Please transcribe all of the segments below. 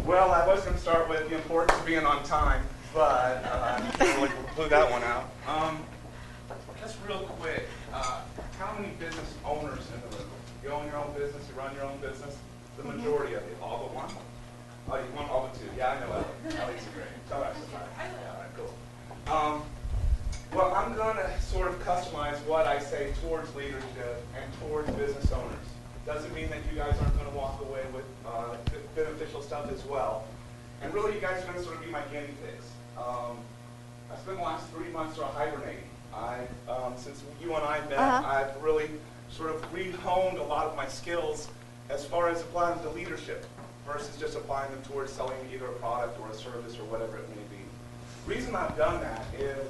Well, I was going to start with the importance of being on time, but really blew that one out. Just real quick, how many business owners in the room? You own your own business, you run your own business? The majority of you, all but one? Oh, you want all but two? Yeah, I know Ellie. Ellie's great. Tell her I said hi. All right, cool. Well, I'm going to sort of customize what I say towards leadership and towards business owners. Doesn't mean that you guys aren't going to walk away with beneficial stuff as well. And really, you guys are going to sort of be my guinea pigs. I spent the last 3 months sort of hibernating. Since you and I met, I've really sort of re-honed a lot of my skills as far as applying to leadership versus just applying them towards selling either a product or a service or whatever it may be. The reason I've done that is,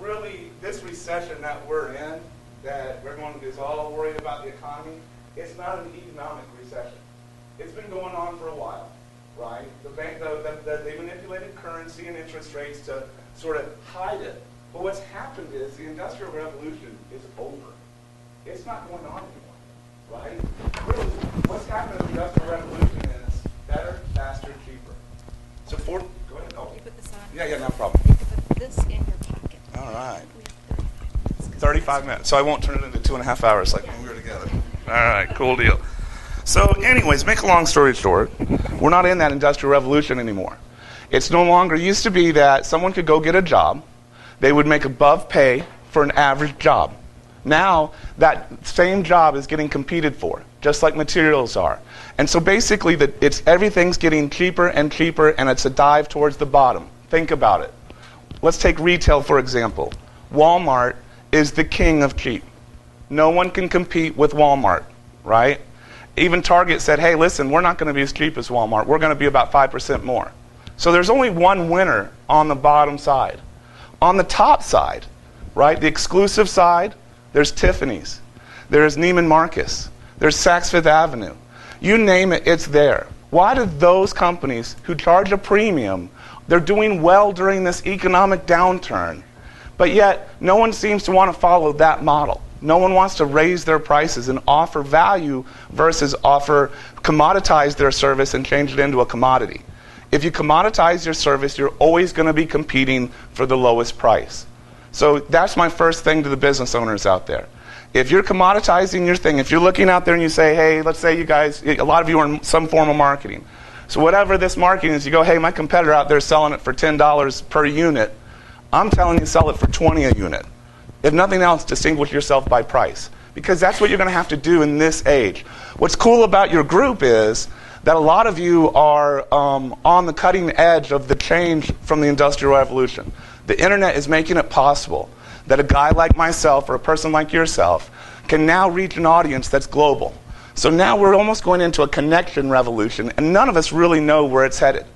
really this recession that we're in, that everyone is all worried about the economy, it's not an economic recession. It's been going on for a while, right? They manipulated currency and interest rates to sort of hide it. But what's happened is the Industrial Revolution is over. It's not going on anymore, right? Really, what's happened in the Industrial Revolution is better, faster, cheaper. So go ahead. Oh. Can you put this on? Yeah, no problem. You can put this in your pocket. All right. We have 35 minutes. So I won't turn it into 2.5 hours like when we were together. All right, cool deal. So anyways, make a long story short, we're not in that Industrial Revolution anymore. It's no longer, used to be that someone could go get a job, they would make above pay for an average job. Now, that same job is getting competed for, just like materials are. And so basically, everything's getting cheaper and cheaper, and it's a dive towards the bottom. Think about it. Let's take retail, for example. Walmart is the king of cheap. No one can compete with Walmart, right? Even Target said, hey, listen, we're not going to be as cheap as Walmart. We're going to be about 5% more. So there's only one winner on the bottom side. On the top side, right, the exclusive side, there's Tiffany's. There's Neiman Marcus. There's Saks Fifth Avenue. You name it, it's there. Why do those companies who charge a premium, they're doing well during this economic downturn, but yet no one seems to want to follow that model? No one wants to raise their prices and offer value versus commoditize their service and change it into a commodity. If you commoditize your service, you're always going to be competing for the lowest price. So that's my first thing to the business owners out there. If you're commoditizing your thing, if you're looking out there and you say, hey, let's say you guys, a lot of you are in some form of marketing. So whatever this marketing is, you go, hey, my competitor out there is selling it for $10 per unit. I'm telling you, sell it for $20 a unit. If nothing else, distinguish yourself by price. Because that's what you're going to have to do in this age. What's cool about your group is that a lot of you are on the cutting edge of the change from the Industrial Revolution. The internet is making it possible that a guy like myself or a person like yourself can now reach an audience that's global. So now we're almost going into a connection revolution, and none of us really know where it's headed.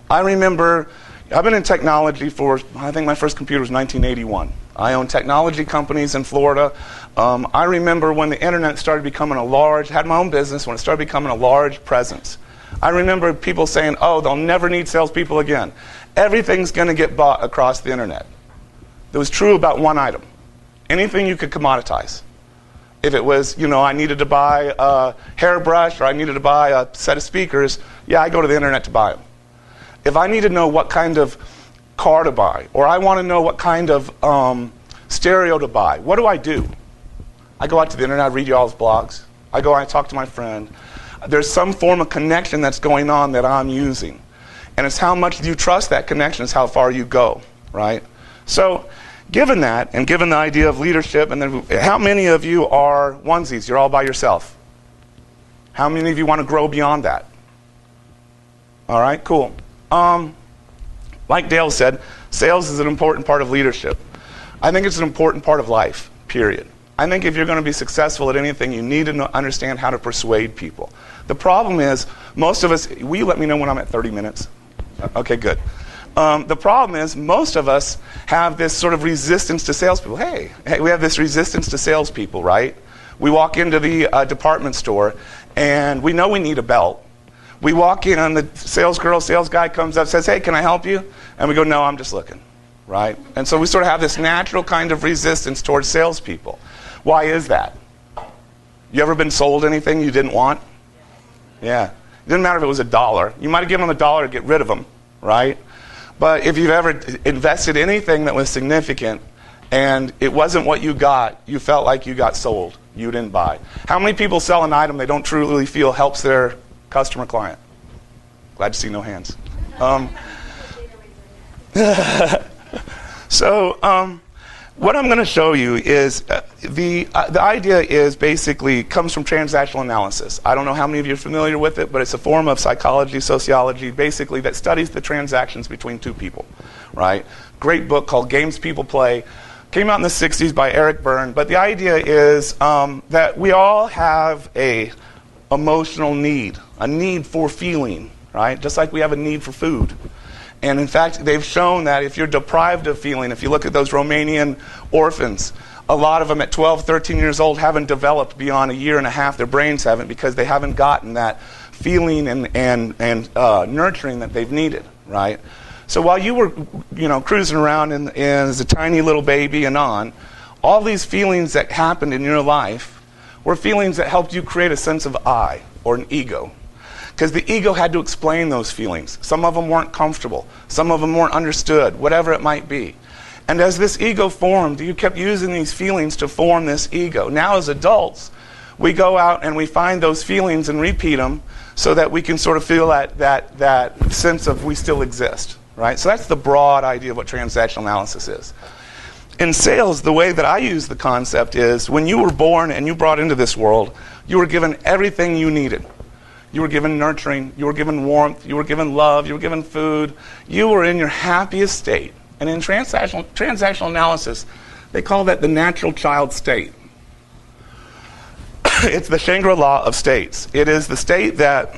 I remember, I've been in technology for, I think my first computer was 1981. I own technology companies in Florida. I remember when the internet started becoming had my own business when it started becoming a large presence. I remember people saying, oh, they'll never need salespeople again. Everything's going to get bought across the internet. That was true about one item. Anything you could commoditize. If it was, I needed to buy a hairbrush or I needed to buy a set of speakers, yeah, I go to the internet to buy them. If I need to know what kind of car to buy, or I want to know what kind of stereo to buy, what do? I go out to the internet, I read y'all's blogs. I talk to my friend. There's some form of connection that's going on that I'm using. And it's how much you trust that connection is how far you go, right? So given that, and given the idea of leadership, and then how many of you are onesies? You're all by yourself. How many of you want to grow beyond that? All right, cool. Like Dale said, sales is an important part of leadership. I think it's an important part of life, period. I think if you're going to be successful at anything, you need to understand how to persuade people. The problem is, most of us, will you let me know when I'm at 30 minutes? Okay, good. The problem is, most of us have this sort of resistance to salespeople. Hey, we have this resistance to salespeople, right? We walk into the department store, and we know we need a belt. We walk in, and the sales guy comes up, says, hey, can I help you? And we go, no, I'm just looking, right? And so we sort of have this natural kind of resistance towards salespeople. Why is that? You ever been sold anything you didn't want? Yeah. It didn't matter if it was $1. You might have given them $1 to get rid of them, right? But if you've ever invested anything that was significant and it wasn't what you got, you felt like you got sold. You didn't buy. How many people sell an item they don't truly feel helps their customer client? Glad to see no hands. So what I'm going to show you is the idea is basically comes from transactional analysis. I don't know how many of you are familiar with it, but it's a form of psychology, sociology, basically that studies the transactions between two people, right? Great book called Games People Play. Came out in the 60s by Eric Berne. But the idea is that we all have a emotional need, a need for feeling, right? Just like we have a need for food. And in fact, they've shown that if you're deprived of feeling, if you look at those Romanian orphans, a lot of them at 12, 13 years old haven't developed beyond a year and a half. Their brains haven't because they haven't gotten that feeling and nurturing that they've needed, right? So while you were, cruising around as a tiny little baby and on, all these feelings that happened in your life were feelings that helped you create a sense of I, or an ego. Because the ego had to explain those feelings. Some of them weren't comfortable. Some of them weren't understood, whatever it might be. And as this ego formed, you kept using these feelings to form this ego. Now as adults, we go out and we find those feelings and repeat them so that we can sort of feel that sense of we still exist. Right? So that's the broad idea of what transactional analysis is. In sales, the way that I use the concept is when you were born and you brought into this world, you were given everything you needed. You were given nurturing, you were given warmth, you were given love, you were given food. You were in your happiest state. And in transactional analysis, they call that the natural child state. It's the Shangri-La of states. It is the state that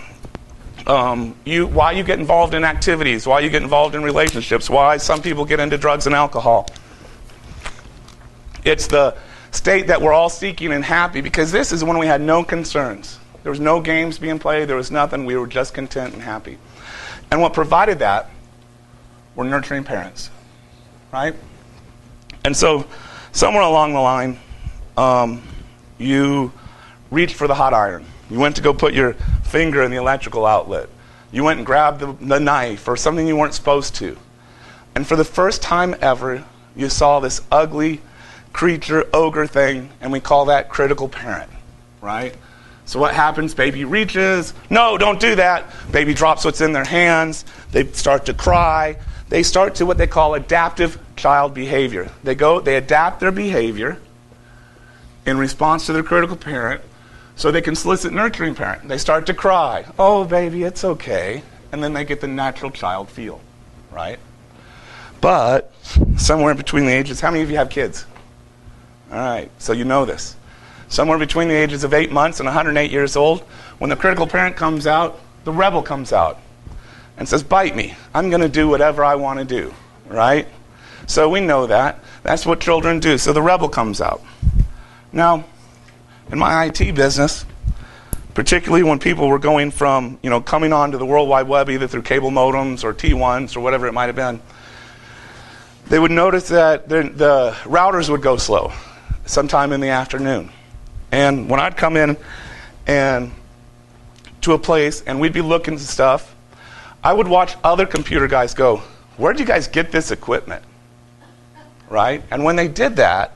why you get involved in activities, why you get involved in relationships, why some people get into drugs and alcohol. It's the state that we're all seeking and happy because this is when we had no concerns. There was no games being played, there was nothing, we were just content and happy. And what provided that were nurturing parents, right? And so somewhere along the line, you reached for the hot iron. You went to go put your finger in the electrical outlet. You went and grabbed the knife or something you weren't supposed to. And for the first time ever, you saw this ugly creature, ogre thing, and we call that critical parent, right? So what happens? Baby reaches. No, don't do that. Baby drops what's in their hands. They start to cry. They start to what they call adaptive child behavior. They adapt their behavior in response to their critical parent, so they can solicit nurturing parent. They start to cry. Oh, baby, it's okay. And then they get the natural child feel, right? But somewhere between the ages, how many of you have kids? All right, so you know this. Somewhere between the ages of 8 months and 108 years old, when the critical parent comes out, the rebel comes out and says, bite me. I'm going to do whatever I want to do, right? So we know that. That's what children do. So the rebel comes out. Now, in my IT business, particularly when people were going from, coming onto the World Wide Web either through cable modems or T1s or whatever it might have been, they would notice that the routers would go slow sometime in the afternoon. And when I'd come in and to a place and we'd be looking at stuff, I would watch other computer guys go, where'd you guys get this equipment? Right? And when they did that,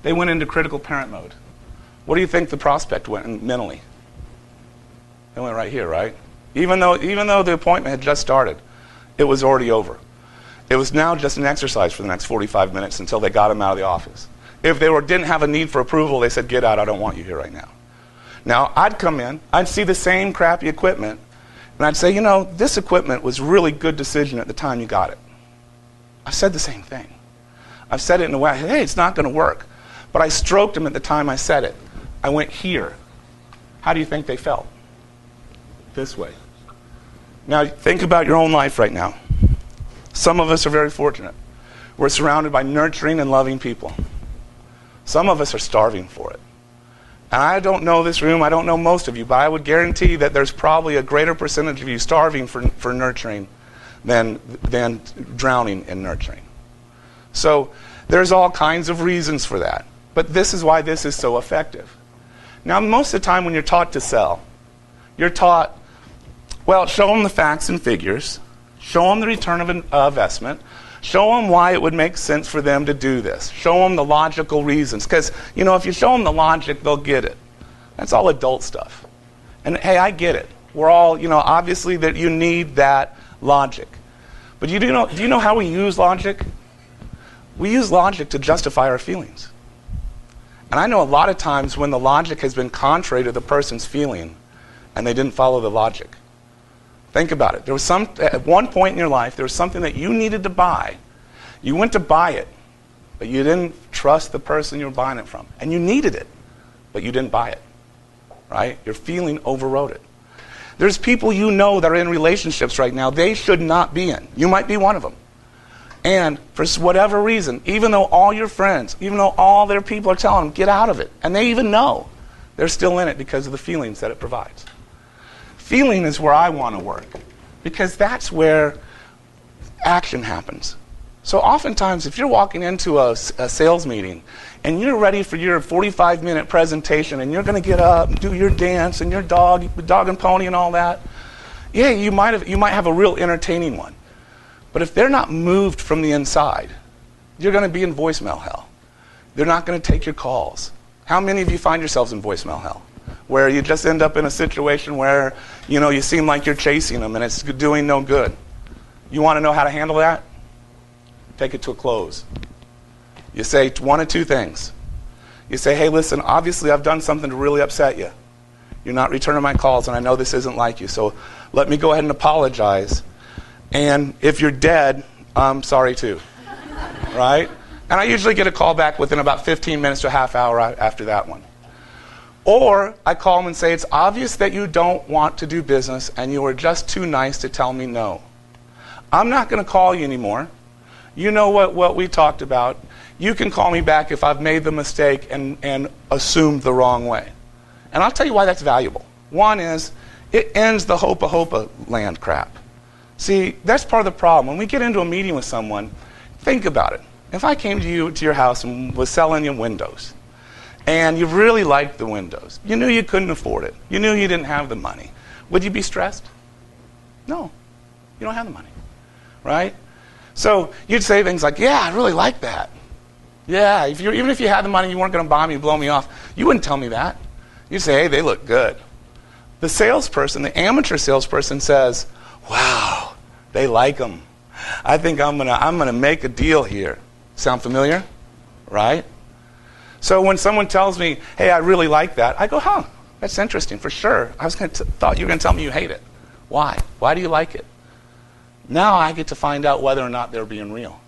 they went into critical parent mode. What do you think the prospect went in mentally? They went right here, right? Even though the appointment had just started, it was already over. It was now just an exercise for the next 45 minutes until they got him out of the office. If they didn't have a need for approval, they said, get out, I don't want you here right now. Now, I'd come in, I'd see the same crappy equipment, and I'd say, this equipment was a really good decision at the time you got it. I said the same thing. I've said it in a way, hey, it's not going to work. But I stroked them at the time I said it. I went here. How do you think they felt? This way. Now, think about your own life right now. Some of us are very fortunate. We're surrounded by nurturing and loving people. Some of us are starving for it. And I don't know this room, I don't know most of you, but I would guarantee that there's probably a greater percentage of you starving for nurturing than drowning in nurturing. So there's all kinds of reasons for that. But this is why this is so effective. Now, most of the time when you're taught to sell, you're taught Well, show them the facts and figures. Show them the return of investment. Show them why it would make sense for them to do this. Show them the logical reasons. Because, if you show them the logic, they'll get it. That's all adult stuff. And hey, I get it. We're all, obviously that you need that logic. But do you know how we use logic? We use logic to justify our feelings. And I know a lot of times when the logic has been contrary to the person's feeling and they didn't follow the logic. Think about it. There was at one point in your life, there was something that you needed to buy. You went to buy it, but you didn't trust the person you were buying it from. And you needed it, but you didn't buy it. Right? Your feeling overrode it. There's people that are in relationships right now they should not be in. You might be one of them. And for whatever reason, even though all your friends, even though all their people are telling them, get out of it, and they even know, they're still in it because of the feelings that it provides. Feeling is where I want to work, because that's where action happens. So oftentimes, if you're walking into a sales meeting, and you're ready for your 45-minute presentation, and you're going to get up and do your dance, and your dog and pony and all that, yeah, you might have a real entertaining one. But if they're not moved from the inside, you're going to be in voicemail hell. They're not going to take your calls. How many of you find yourselves in voicemail hell? Where you just end up in a situation where, you seem like you're chasing them and it's doing no good. You want to know how to handle that? Take it to a close. You say one of two things. You say, hey, listen, obviously I've done something to really upset you. You're not returning my calls, and I know this isn't like you, so let me go ahead and apologize. And if you're dead, I'm sorry too. Right? And I usually get a call back within about 15 minutes to a half hour after that one. Or I call them and say, it's obvious that you don't want to do business and you are just too nice to tell me no. I'm not going to call you anymore. You know what we talked about. You can call me back if I've made the mistake and assumed the wrong way. And I'll tell you why that's valuable. One is, it ends the hopa land crap. See, that's part of the problem. When we get into a meeting with someone, think about it. If I came to your house and was selling you windows, and you really liked the windows, you knew you couldn't afford it, you knew you didn't have the money, would you be stressed? No, you don't have the money, right? So you'd say things like, yeah, I really like that. Yeah, even if you had the money, you weren't going to buy me, blow me off. You wouldn't tell me that. You'd say, hey, they look good. The salesperson, the amateur salesperson says, wow, they like them. I think I'm gonna make a deal here. Sound familiar? Right? So when someone tells me, hey, I really like that, I go, huh, that's interesting, for sure. I thought you were going to tell me you hate it. Why? Why do you like it? Now I get to find out whether or not they're being real.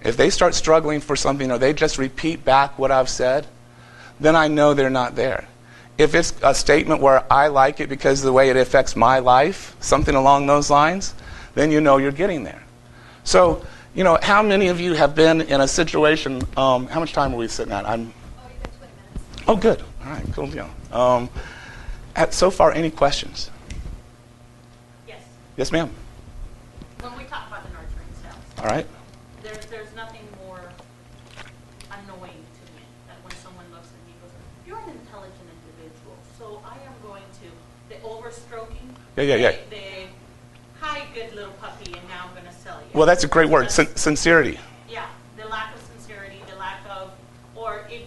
If they start struggling for something or they just repeat back what I've said, then I know they're not there. If it's a statement where I like it because of the way it affects my life, something along those lines, then you know you're getting there. So, how many of you have been in a situation, how much time are we sitting at? You've got 20 minutes. Oh, good. All right, cool deal. So far, any questions? Yes. Yes, ma'am. When we talk about the nurturing sales, All right. there's nothing more annoying to me than when someone looks at me and goes, you're an intelligent individual, so I am going to, the overstroking, Yeah. the hi, good little puppy, and now I'm going to sell you. Well, that's a great word, sincerity. Yeah, the lack of sincerity, the lack of, or if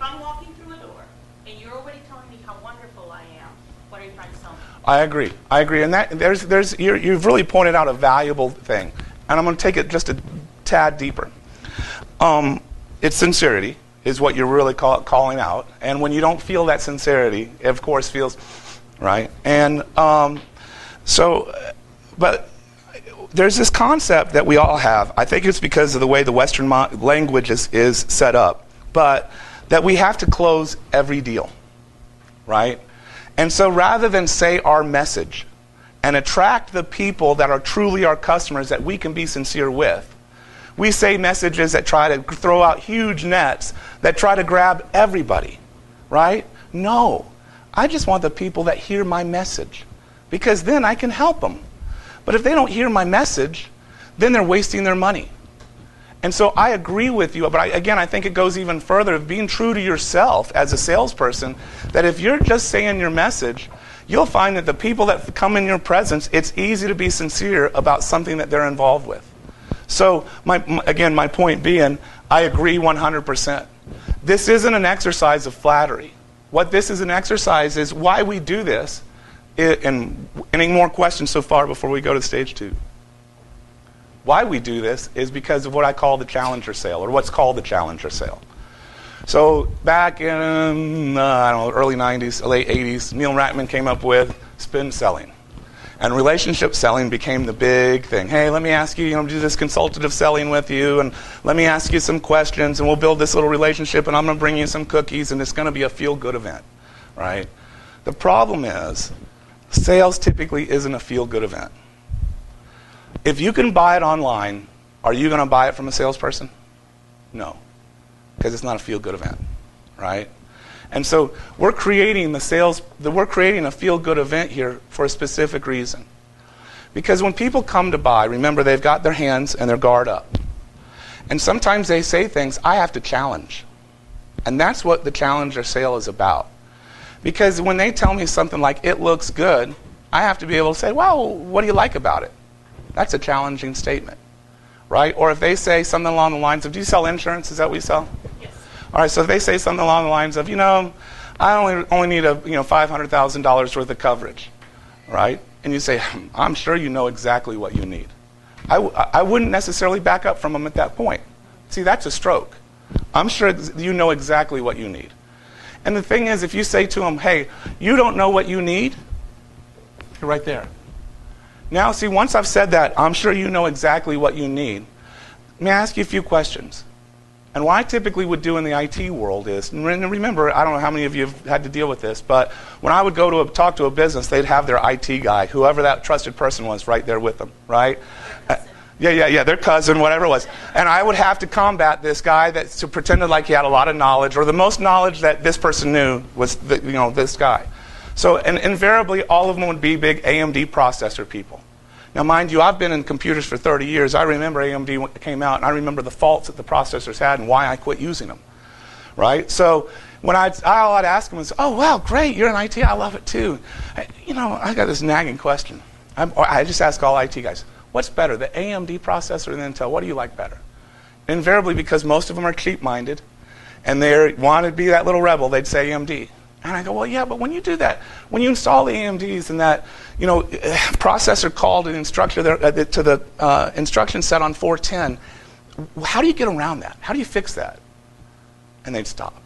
I'm walking through a door and you're already telling me how wonderful I am, what are you trying to sell me? I agree, and that you've really pointed out a valuable thing, and I'm going to take it just a tad deeper. It's sincerity is what you're really calling out, and when you don't feel that sincerity, it of course feels right, and but there's this concept that we all have. I think it's because of the way the Western language is set up, but that we have to close every deal, right? And so rather than say our message and attract the people that are truly our customers that we can be sincere with, we say messages that try to throw out huge nets that try to grab everybody, right? No, I just want the people that hear my message, because then I can help them. But if they don't hear my message, then they're wasting their money. And so I agree with you, but I think it goes even further of being true to yourself as a salesperson, that if you're just saying your message, you'll find that the people that come in your presence, it's easy to be sincere about something that they're involved with. So, again, my point being, I agree 100%. This isn't an exercise of flattery. What this is an exercise is why we do this. And any more questions so far before we go to stage 2? Why we do this is because of what I call the challenger sale, or what's called the challenger sale. So back in, I don't know, early 90s, late 80s, Neil Rackman came up with spin selling. And relationship selling became the big thing. Hey, let me ask you, do this consultative selling with you, and let me ask you some questions, and we'll build this little relationship, and I'm going to bring you some cookies, and it's going to be a feel-good event, right? The problem is, sales typically isn't a feel-good event. If you can buy it online, are you going to buy it from a salesperson? No, because it's not a feel-good event, right? And so we're creating we're creating a feel-good event here for a specific reason. Because when people come to buy, remember they've got their hands and their guard up. And sometimes they say things, I have to challenge. And that's what the challenger sale is about. Because when they tell me something like, it looks good, I have to be able to say, well, what do you like about it? That's a challenging statement, right? Or if they say something along the lines of, do you sell insurance? Is that what you sell? Yes. All right, so if they say something along the lines of, I only need $500,000 worth of coverage, right? And you say, I'm sure you know exactly what you need. I wouldn't necessarily back up from them at that point. See, that's a stroke. I'm sure you know exactly what you need. And the thing is, if you say to them, hey, you don't know what you need, you're right there. Now, see, once I've said that, I'm sure you know exactly what you need, let me ask you a few questions. And what I typically would do in the IT world is, and remember, I don't know how many of you have had to deal with this, but when I would go to talk to a business, they'd have their IT guy, whoever that trusted person was, right there with them, right? Their cousin, whatever it was. And I would have to combat this guy that pretended like he had a lot of knowledge, or the most knowledge that this person knew was this guy. So, and invariably, all of them would be big AMD processor people. Now, mind you, I've been in computers for 30 years. I remember AMD when it came out, and I remember the faults that the processors had and why I quit using them, right? So when all I'd ask them was, oh, wow, great, you're in IT, I love it too. I got this nagging question. I just ask all IT guys, what's better, the AMD processor or the Intel? What do you like better? Invariably, because most of them are cheap-minded, and they want to be that little rebel, they'd say AMD. And I go, well, yeah, but when you do that, when you install the AMDs and that, processor called an instruction to the instruction set on 410, how do you get around that? How do you fix that? And they'd stop.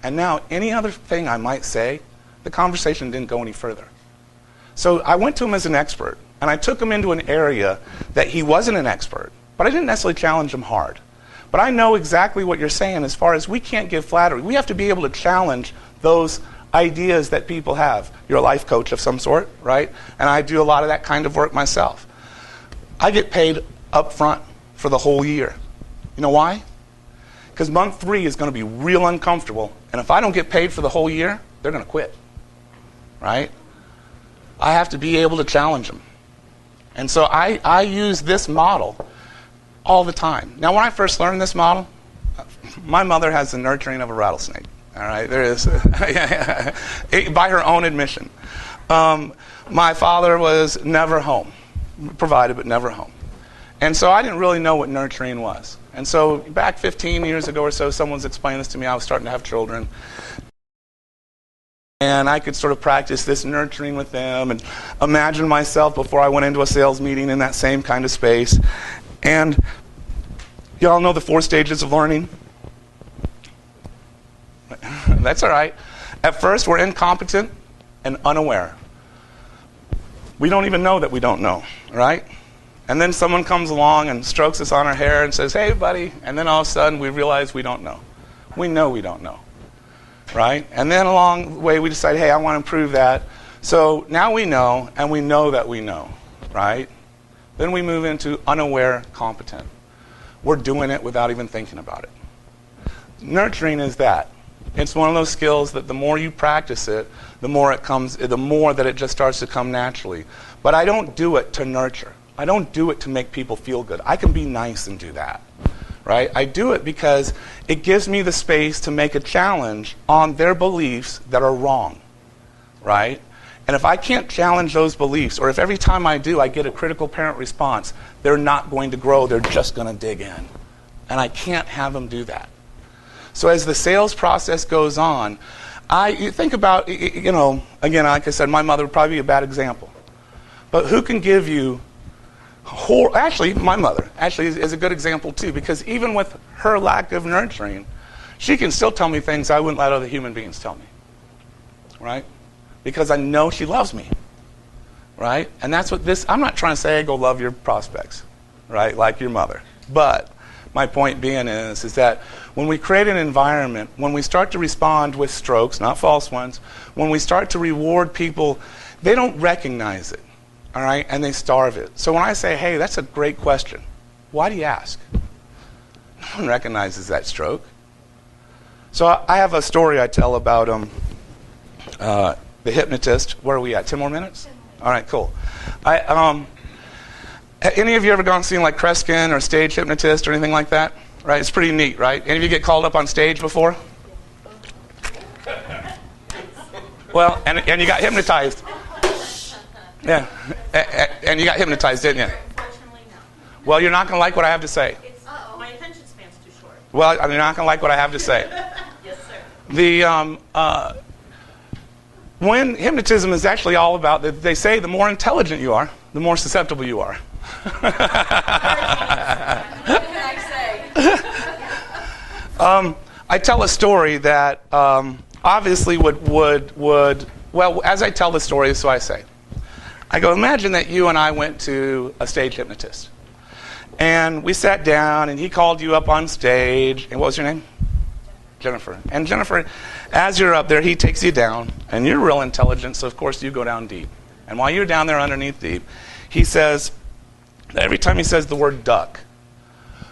And now, any other thing I might say, the conversation didn't go any further. So I went to him as an expert, and I took him into an area that he wasn't an expert, but I didn't necessarily challenge him hard. But I know exactly what you're saying as far as we can't give flattery. We have to be able to challenge those ideas that people have. You're a life coach of some sort, right? And I do a lot of that kind of work myself. I get paid up front for the whole year. You know why? Because month 3 is going to be real uncomfortable, and if I don't get paid for the whole year, they're going to quit, right? I have to be able to challenge them. And so I use this model all the time. Now, when I first learned this model, my mother has the nurturing of a rattlesnake. All right, there is, by her own admission. My father was never home, provided but never home. And so I didn't really know what nurturing was. And so back 15 years ago or so, someone was explaining this to me. I was starting to have children. And I could sort of practice this nurturing with them and imagine myself before I went into a sales meeting in that same kind of space. And you all know the 4 stages of learning? That's all right. At first, we're incompetent and unaware. We don't even know that we don't know, right? And then someone comes along and strokes us on our hair and says, hey, buddy. And then all of a sudden, we realize we don't know. We know we don't know, right? And then along the way, we decide, hey, I want to improve that. So now we know, and we know that we know, right? Then we move into unaware, competent. We're doing it without even thinking about it. Nurturing is that. It's one of those skills that the more you practice it, the more that it just starts to come naturally. But I don't do it to nurture. I don't do it to make people feel good. I can be nice and do that, right? I do it because it gives me the space to make a challenge on their beliefs that are wrong, right? And if I can't challenge those beliefs, or if every time I do I get a critical parent response, they're not going to grow, they're just going to dig in. And I can't have them do that. So as the sales process goes on, you think about, again, like I said, my mother would probably be a bad example. But who can give you actually, my mother actually is a good example too, because even with her lack of nurturing, she can still tell me things I wouldn't let other human beings tell me, right? Because I know she loves me, right? And that's what I'm not trying to say go love your prospects, right, like your mother. But my point being is that when we create an environment, when we start to respond with strokes, not false ones, when we start to reward people, they don't recognize it. All right, and they starve it. So when I say, hey, that's a great question, why do you ask? No one recognizes that stroke. So I have a story I tell about the hypnotist. Where are we at? 10 more minutes? All right, cool. Any of you ever gone and seen like Kreskin or Stage Hypnotist or anything like that? Right, it's pretty neat, right? Any of you get called up on stage before? Well, and you got hypnotized. Yeah, and you got hypnotized, didn't you? Unfortunately, no. Well, you're not going to like what I have to say. My attention span's too short. Well, you're not going to like what I have to say. Yes, sir. When hypnotism is actually all about, they say the more intelligent you are, the more susceptible you are. What can I say? I tell a story that obviously well, as I tell the story, so I say. I go, imagine that you and I went to a stage hypnotist. And we sat down, and he called you up on stage. And what was your name? Jennifer. And Jennifer, as you're up there, he takes you down. And you're real intelligent, so of course you go down deep. And while you're down there underneath deep, he says, every time he says the word duck,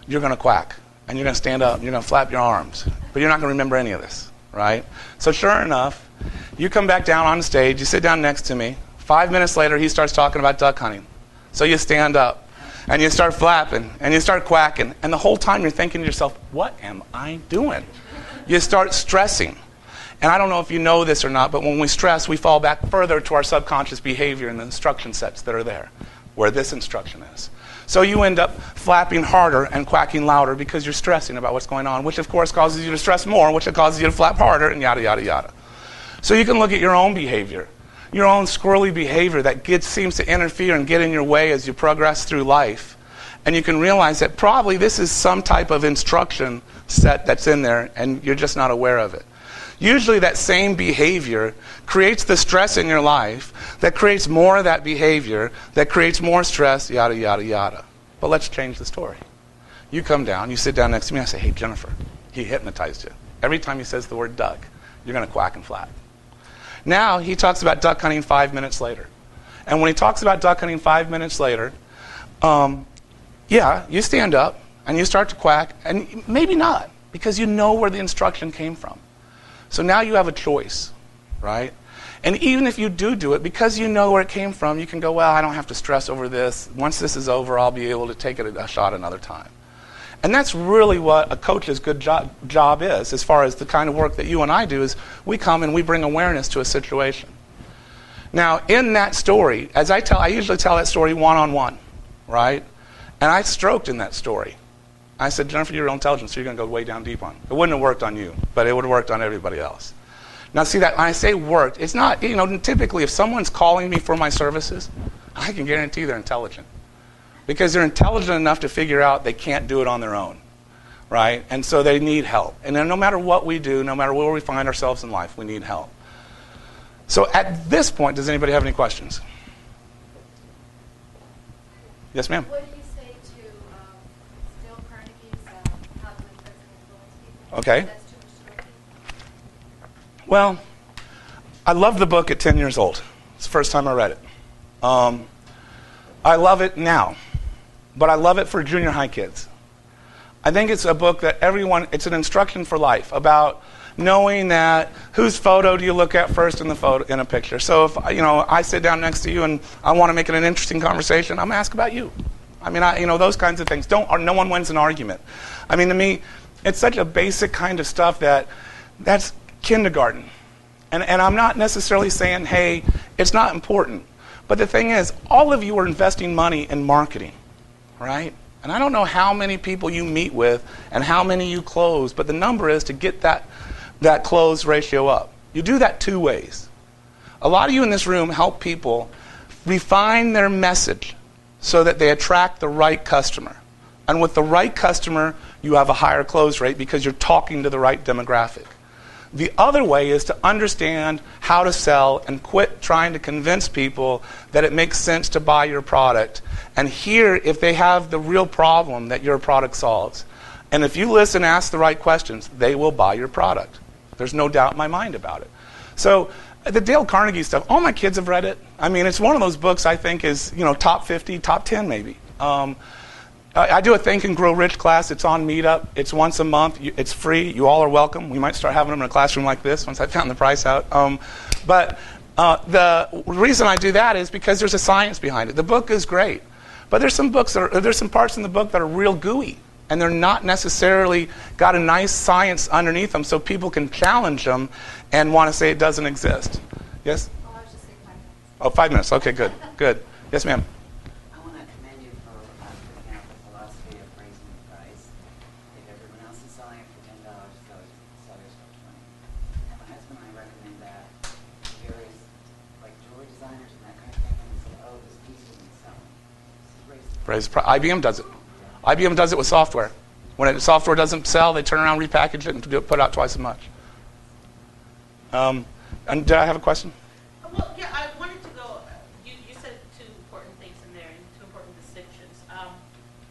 you're going to quack. And you're going to stand up, and you're going to flap your arms. But you're not going to remember any of this, right? So sure enough, you come back down on stage, you sit down next to me. 5 minutes later, he starts talking about duck hunting. So you stand up, and you start flapping, and you start quacking. And the whole time you're thinking to yourself, what am I doing? You start stressing. And I don't know if you know this or not, but when we stress, we fall back further to our subconscious behavior and the instruction sets that are there, where this instruction is. So you end up flapping harder and quacking louder because you're stressing about what's going on, which of course causes you to stress more, which causes you to flap harder, and yada, yada, yada. So you can look at your own behavior, your own squirrely behavior that seems to interfere and get in your way as you progress through life. And you can realize that probably this is some type of instruction set that's in there, and you're just not aware of it. Usually that same behavior creates the stress in your life that creates more of that behavior, that creates more stress, yada, yada, yada. But let's change the story. You come down, you sit down next to me, I say, hey, Jennifer, he hypnotized you. Every time he says the word duck, you're going to quack and flap. Now he talks about duck hunting 5 minutes later. And when he talks about duck hunting 5 minutes later, you stand up and you start to quack, and maybe not, because you know where the instruction came from. So now you have a choice, right? And even if you do it, because you know where it came from, you can go, well, I don't have to stress over this. Once this is over, I'll be able to take it a shot another time. And that's really what a coach's good job is, as far as the kind of work that you and I do, is we come and we bring awareness to a situation. Now, in that story, I usually tell that story one-on-one, right? And I stroked in that story. I said, Jennifer, you're real intelligent, so you're going to go way down deep on it. It wouldn't have worked on you, but it would have worked on everybody else. Now, see that when I say worked, it's not, typically if someone's calling me for my services, I can guarantee they're intelligent. Because they're intelligent enough to figure out they can't do it on their own, right? And so they need help. And then no matter what we do, no matter where we find ourselves in life, we need help. So at this point, does anybody have any questions? Yes, ma'am? What do you say to Dale Carnegie's How to Impress and Influence People? Okay. That's too much talking. Well, I loved the book at 10 years old. It's the first time I read it. I love it now, but I love it for junior high kids. I think it's a book that it's an instruction for life about knowing that whose photo do you look at first in a picture. So if I sit down next to you and I want to make it an interesting conversation, I'm going to ask about you. I mean, those kinds of things. No one wins an argument. To me, it's such a basic kind of stuff that's kindergarten. And I'm not necessarily saying, hey, it's not important. But the thing is, all of you are investing money in marketing, right? And I don't know how many people you meet with and how many you close, but the number is to get that close ratio up. You do that two ways. A lot of you in this room help people refine their message so that they attract the right customer. And with the right customer, you have a higher close rate because you're talking to the right demographic. The other way is to understand how to sell and quit trying to convince people that it makes sense to buy your product and hear if they have the real problem that your product solves. And if you listen and ask the right questions, they will buy your product. There's no doubt in my mind about it. So the Dale Carnegie stuff, all my kids have read it. I mean, it's one of those books I think is, top 50, top 10 maybe. I do a Think and Grow Rich class. It's on Meetup. It's once a month. It's free. You all are welcome. We might start having them in a classroom like this once I found the price out. But the reason I do that is because there's a science behind it. The book is great, but there's some parts in the book that are real gooey, and they're not necessarily got a nice science underneath them, so people can challenge them and want to say it doesn't exist. Yes? Oh, I was just saying 5 minutes. Oh, 5 minutes. Okay, good, good. Yes, ma'am. I want to commend you for picking up the philosophy of raising the price. If everyone else is selling it for $10, sell yours for $20. My husband and I recommend that to various jewelry designers and that kind of thing, and they say, oh, this piece isn't selling. Raise the price. IBM does it. IBM does it with software. When the software doesn't sell, they turn around, repackage it, and put out twice as much. And did I have a question? Well, yeah, I wanted to go. You said two important things in there, and two important distinctions.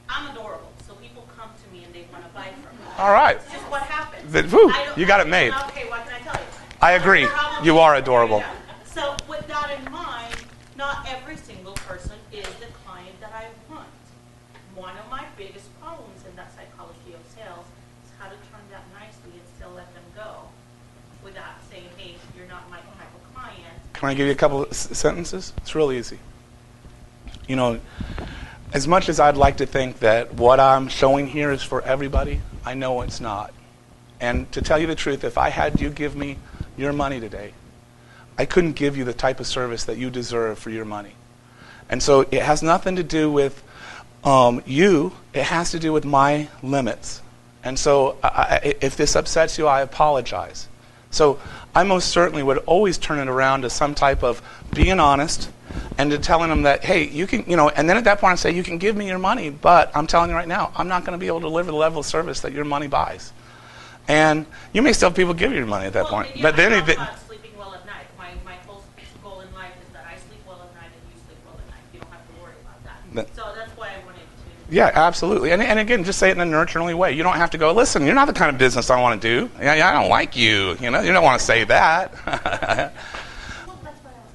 I'm adorable, so people come to me and they want to buy from me. All right. It's just what happens. You got it made. Okay, what can I tell you? I agree. You are adorable. Yeah. So with that in mind, not every single person is the client that I want. One of my biggest problems in that psychology of sales is how to turn that nicely and still let them go without saying, hey, you're not my type of client. Can I give you a couple of sentences? It's real easy. As much as I'd like to think that what I'm showing here is for everybody, I know it's not. And to tell you the truth, if I had you give me your money today, I couldn't give you the type of service that you deserve for your money. And so it has nothing to do with you, it has to do with my limits. And so if this upsets you, I apologize. So I most certainly would always turn it around to some type of being honest and to telling them that, hey, you can, and then at that point I say, you can give me your money, but I'm telling you right now, I'm not going to be able to deliver the level of service that your money buys. And you may still have people give you your money at that point. Yeah, but then sleeping well at night. My whole goal in life is that I sleep well at night and you sleep well at night. You don't have to worry about that. So that's why I wanted to. Yeah, absolutely. And again, just say it in a nurturing way. You don't have to go, listen, you're not the kind of business I want to do. Yeah, I don't like you. You don't want to say that.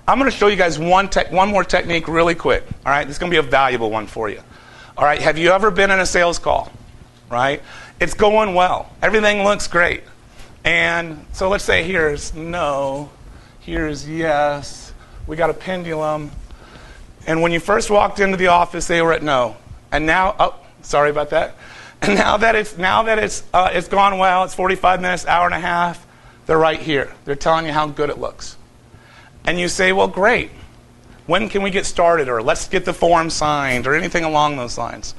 I'm going to show you guys one more technique really quick. All right, this is going to be a valuable one for you. All right, have you ever been in a sales call? Right? It's going well. Everything looks great. And so let's say here's no, here's yes. We got a pendulum. And when you first walked into the office, they were at no. And now, oh, sorry about that. And now that it's gone well, it's 45 minutes, hour and a half, they're right here. They're telling you how good it looks. And you say, well, great. When can we get started? Or let's get the form signed or anything along those lines.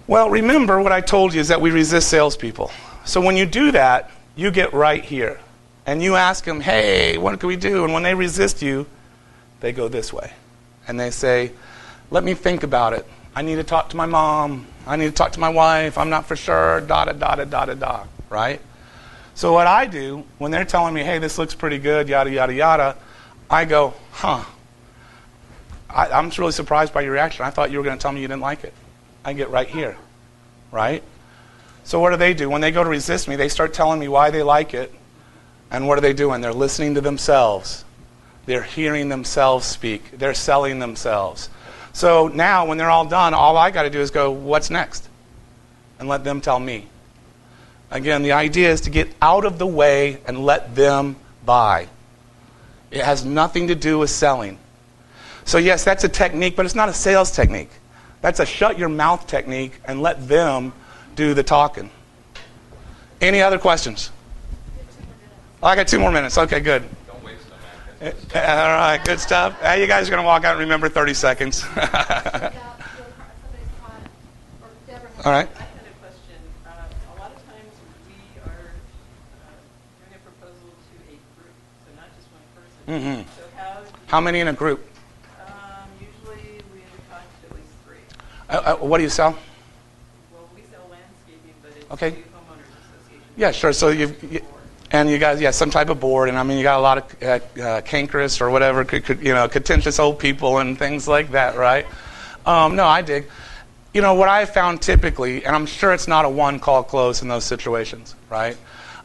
Well, remember what I told you is that we resist salespeople. So when you do that, you get right here. And you ask them, hey, what can we do? And when they resist you, they go this way. And they say, let me think about it. I need to talk to my mom. I need to talk to my wife. I'm not for sure. Da-da-da-da-da-da-da. Right? So what I do, when they're telling me, hey, this looks pretty good, yada, yada, yada, I go, I'm really surprised by your reaction. I thought you were going to tell me you didn't like it. I get right here, right? So what do? When they go to resist me, they start telling me why they like it. And what are they doing? They're listening to themselves. They're hearing themselves speak. They're selling themselves. So now when they're all done, all I got to do is go, what's next? And let them tell me. Again, the idea is to get out of the way and let them buy. It has nothing to do with selling. So yes, that's a technique, but it's not a sales technique. That's a shut your mouth technique and let them do the talking. Any other questions? Oh, I got 2 more minutes. Okay, good. Don't waste them, man. All right, good stuff. Hey, you guys are going to walk out and remember 30 seconds. About somebody's product or Deborah has- All right. I had a question. A lot of times we are doing a proposal to a group, so not just one person. Mhm. So How many in a group? usually we talk to at least 3. What do you sell? Well, we sell landscaping, but it's Okay. to homeowners associations. Yeah, sure. So and you guys, yeah, some type of board, and I mean, you got a lot of cankerous or whatever, contentious old people and things like that, right? No, I dig. What I found typically, and I'm sure it's not a one-call close in those situations, right?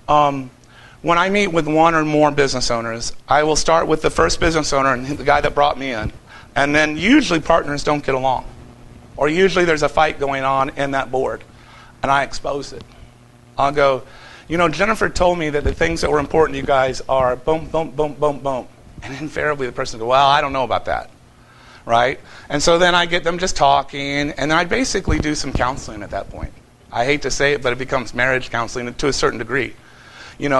When I meet with one or more business owners, I will start with the first business owner and the guy that brought me in, and then usually partners don't get along, or usually there's a fight going on in that board, and I expose it. I'll go, Jennifer told me that the things that were important to you guys are boom, boom, boom, boom, boom. And invariably the person will go, well, I don't know about that, right? And so then I get them just talking, and then I basically do some counseling at that point. I hate to say it, but it becomes marriage counseling to a certain degree.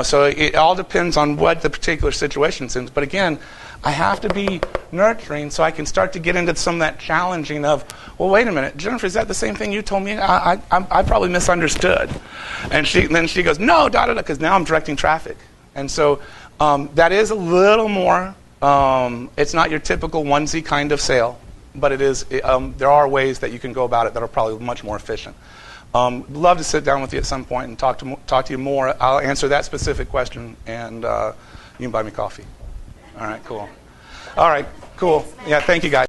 So it all depends on what the particular situation is. But again, I have to be nurturing so I can start to get into some of that challenging of, well, wait a minute, Jennifer, is that the same thing you told me? I probably misunderstood. And then she goes, no, because now I'm directing traffic. And so that is a little more, it's not your typical onesie kind of sale, but it is. There are ways that you can go about it that are probably much more efficient. Love to sit down with you at some point and talk to you more. I'll answer that specific question, and you can buy me coffee. All right, cool. All right, cool. Yeah, thank you, guys.